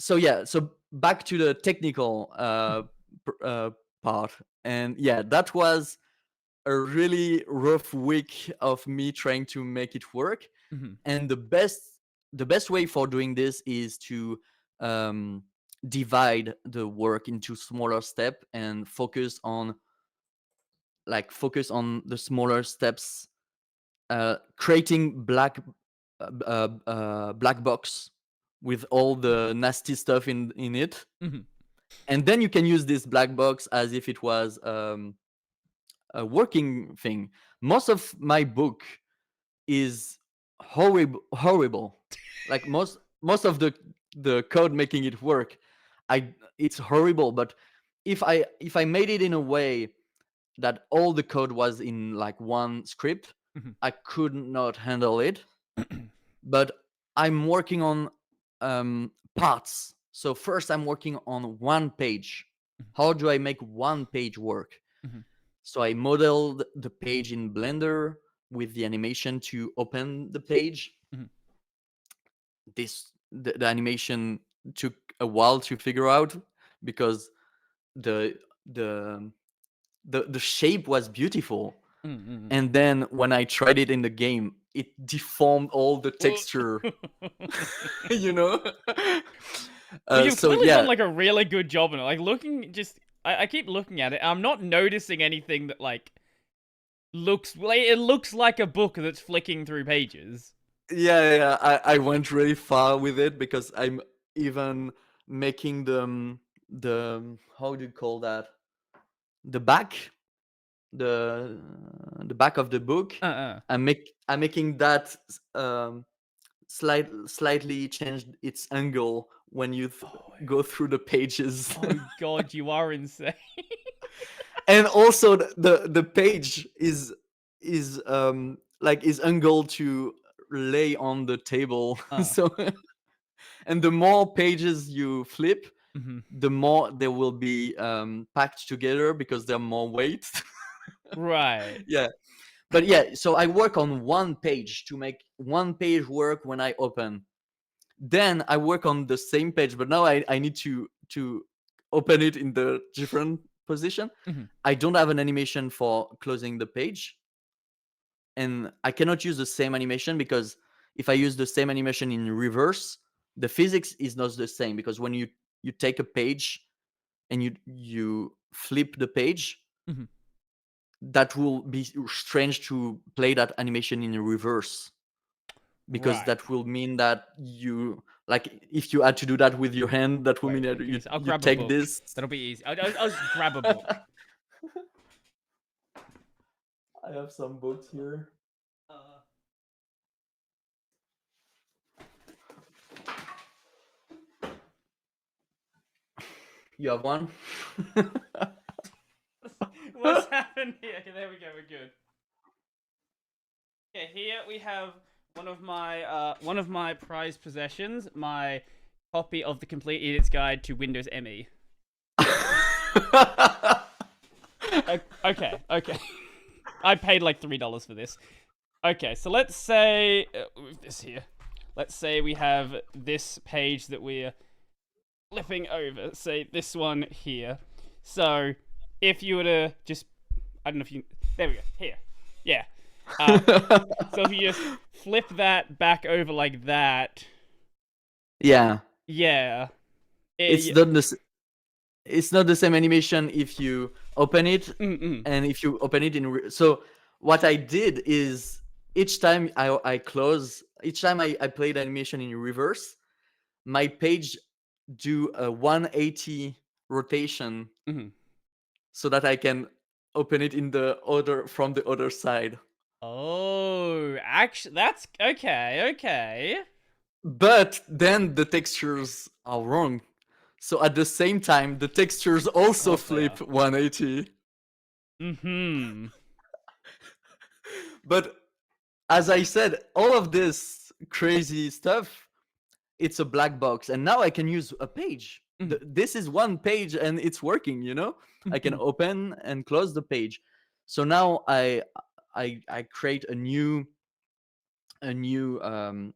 so back to the technical part, and that was a really rough week of me trying to make it work. Mhm. And the best way for doing this is to um, divide the work into smaller step and focus on the smaller steps, creating black box with all the nasty stuff in it. Mhm. And then you can use this black box as if it was a working thing. Most of my book is horrible. Like most of the code making it work, it's horrible. But if I made it in a way that all the code was in like one script, Mhm. I could not handle it. But I'm working on parts. So first I'm working on one page. How do I make one page work? Mhm. So I modeled the page in Blender with the animation to open the page. Mhm. The animation took a while to figure out because the the the shape was beautiful. Mhm. And then when I tried it in the game, it deformed all the texture. you know Well, you've so clearly yeah done like a really good job in it. Like looking, I keep looking at it. I'm not noticing anything that like looks like it looks like a book that's flicking through pages. I went really far with it because I'm even making the how do you call that, the back, the back of the book. Uh. I'm making that slightly change its angle when you Oh. go through the pages. Oh god, you are insane. And also the page is angled to lay on the table. So and the more pages you flip, Mhm. the more they will be packed together because they're more weight. Right. Yeah. But yeah, so I work on one page to make one page work when I open. Then I work on the same page, but now I need to open it in the different position. Mhm. I don't have an animation for closing the page, and I cannot use the same animation because if I use the same animation in reverse, the physics is not the same, because when you take a page and you flip the page, Mhm. that will be strange to play that animation in reverse, because Right. that will mean that you, like, if you had to do that with your hand, that will Wait. mean that Okay. you So I'll you grab a take book. this. That'll be easy. I'll just grab a book. I have some books here. You have one. What's happened here? Okay, there we go. We're good. Okay, here we have one of my prized possessions, my copy of the Complete Idiot's Guide to Windows ME. Okay. I paid like $3 for this. Okay, so let's say with this here. Let's say we have this page that we're flipping over. Say this one here. So if you were to just, I don't know if you, there we go. Here, yeah. So if you just flip that back over like that, Yeah, yeah. it's It, not it's not the same animation if you open it mm-mm. and if you open it so what I did is each time each time I played animation in reverse, my page do a 180 rotation Mm-hmm. so that I can open it in the other from the other side. Oh, actually, that's okay. But then the textures are wrong. So at the same time, the textures Of also course they are. flip 180. Mm-hmm. But as I said, all of this crazy stuff, it's a black box. And now I can use a page. This is one page and it's working, I can open and close the page. So now I create a new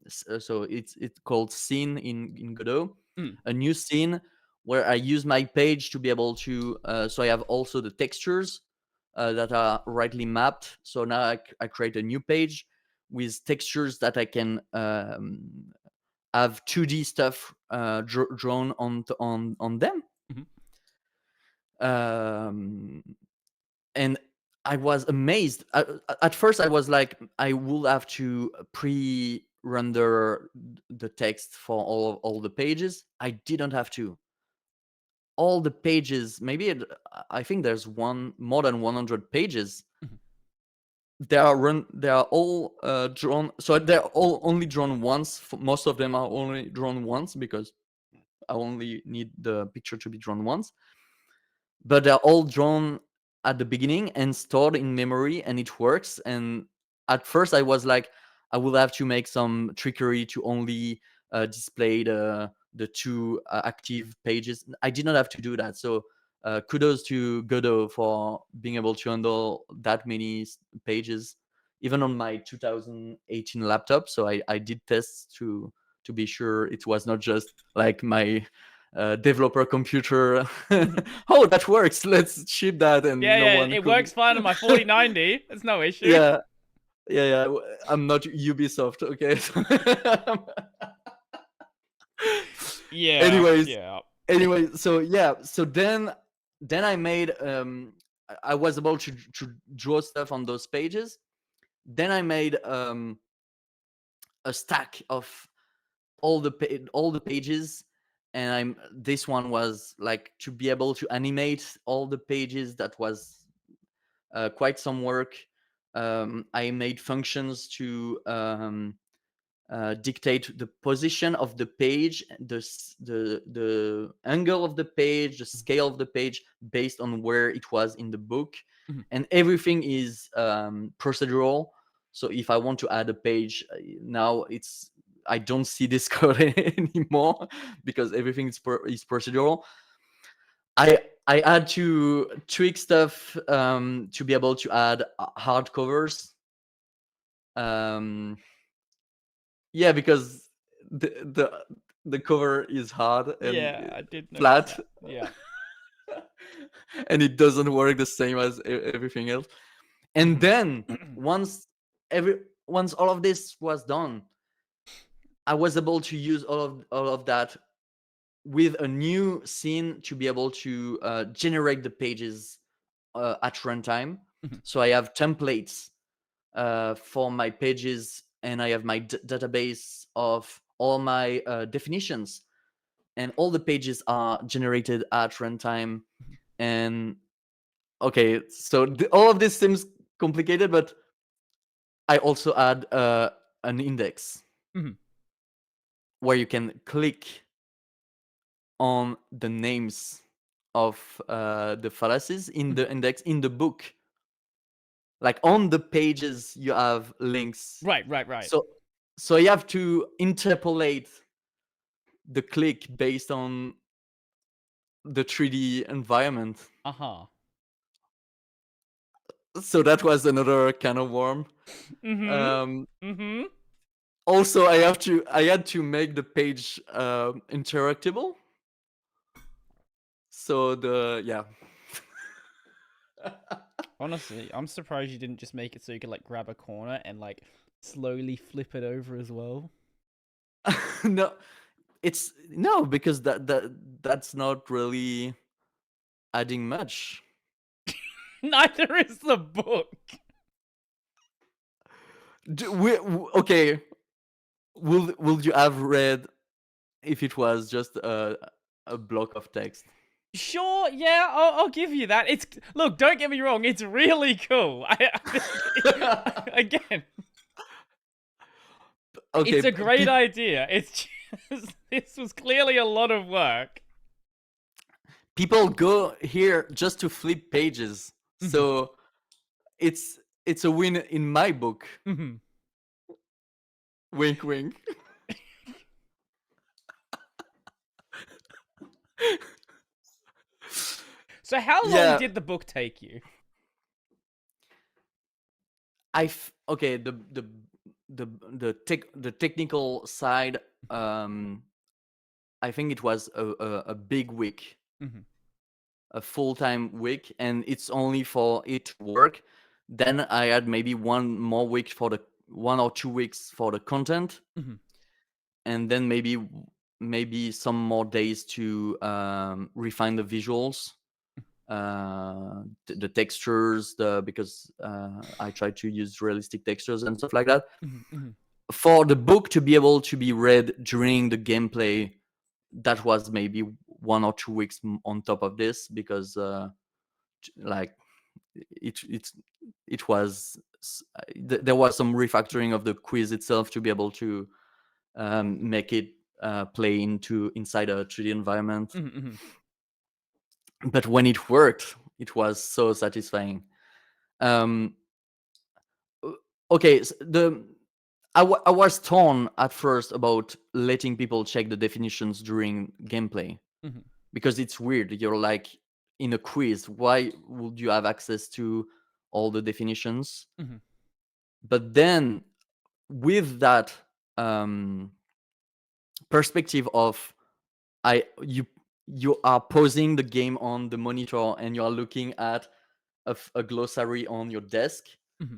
so it's called scene in Godot. a new scene where I use my page to be able to. So I have also the textures that are rightly mapped. So now I create a new page with textures that I can have 2D stuff drawn on them. And I was amazed. At first, I was like, I will have to pre-render the text for all the pages. I didn't have to. All the pages, I think there's more than 100 pages. They are all drawn. So they're all only drawn once. Most of them are only drawn once because I only need the picture to be drawn once. But they're all drawn at the beginning and stored in memory, and it works. And at first I was like, I will have to make some trickery to only display the two active pages. I did not have to do that. So kudos to Godot for being able to handle that many pages, even on my 2018 laptop. So I did tests to be sure it was not just like my developer computer. Oh, that works. Let's ship that, and no one It could. works fine on my 4090. There's no issue. Yeah. I'm not Ubisoft, okay? Yeah. Anyways, Yeah. anyway, so yeah, so then I made I was able to draw stuff on those pages. Then I made a stack of all the pages, and this one was like to be able to animate all the pages. That was quite some work. I made functions to dictate the position of the page, the angle of the page, the scale of the page based on where it was in the book. And everything is procedural. So if I want to add a page now, I don't see this code anymore because everything is procedural. I had to tweak stuff to be able to add hardcovers. Yeah, because the cover is hard and I did notice flat. that. Yeah. And it doesn't work the same as everything else. And then once all of this was done, I was able to use all of that with a new scene to be able to generate the pages at runtime. So I have templates for my pages, and I have my database of all my definitions, and all the pages are generated at runtime. And okay, so all of this seems complicated, but I also add an index where you can click on the names of the fallacies in the index in the book. Like on the pages, you have links. Right. So you have to interpolate the click based on the 3D environment. So that was another kind of worm. Also, I had to make the page interactable. So Honestly, I'm surprised you didn't just make it so you could like grab a corner and like slowly flip it over as well. No, because that's not really adding much. Neither is the book. Okay, will you have read if it was just a block of text? Sure, yeah, I'll give you that. Look, don't get me wrong, it's really cool. Again, Okay, it's a great idea. It's just this was clearly a lot of work. People go here just to flip pages, so it's a win in my book. Wink, wink. So how long did the book take you? Okay, the technical side, I I think it was a big week, Mm-hmm. a full-time week, and it's only for it to work. Then I had maybe 1 more week for the 1 or 2 weeks for the content, Mm-hmm. and then maybe some more days to refine the visuals, the textures, because I try to use realistic textures and stuff like that. Mm-hmm. For the book to be able to be read during the gameplay, that was maybe 1 or 2 weeks on top of this, because like it it was there was some refactoring of the quiz itself to be able to make it play inside a 3D environment. Mm-hmm. But when it worked, it was so satisfying. um okay, I was torn at first about letting people check the definitions during gameplay, Mm-hmm. because it's weird. You're like in a quiz. Why would you have access to all the definitions? Mm-hmm. But then, with that perspective of I you are pausing the game on the monitor and you are looking at a glossary on your desk, Mm-hmm.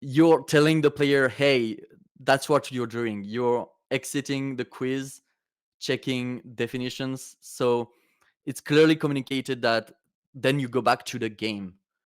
you're telling the player, hey, that's what you're doing. You're exiting the quiz, checking definitions. So it's clearly communicated that then you go back to the game.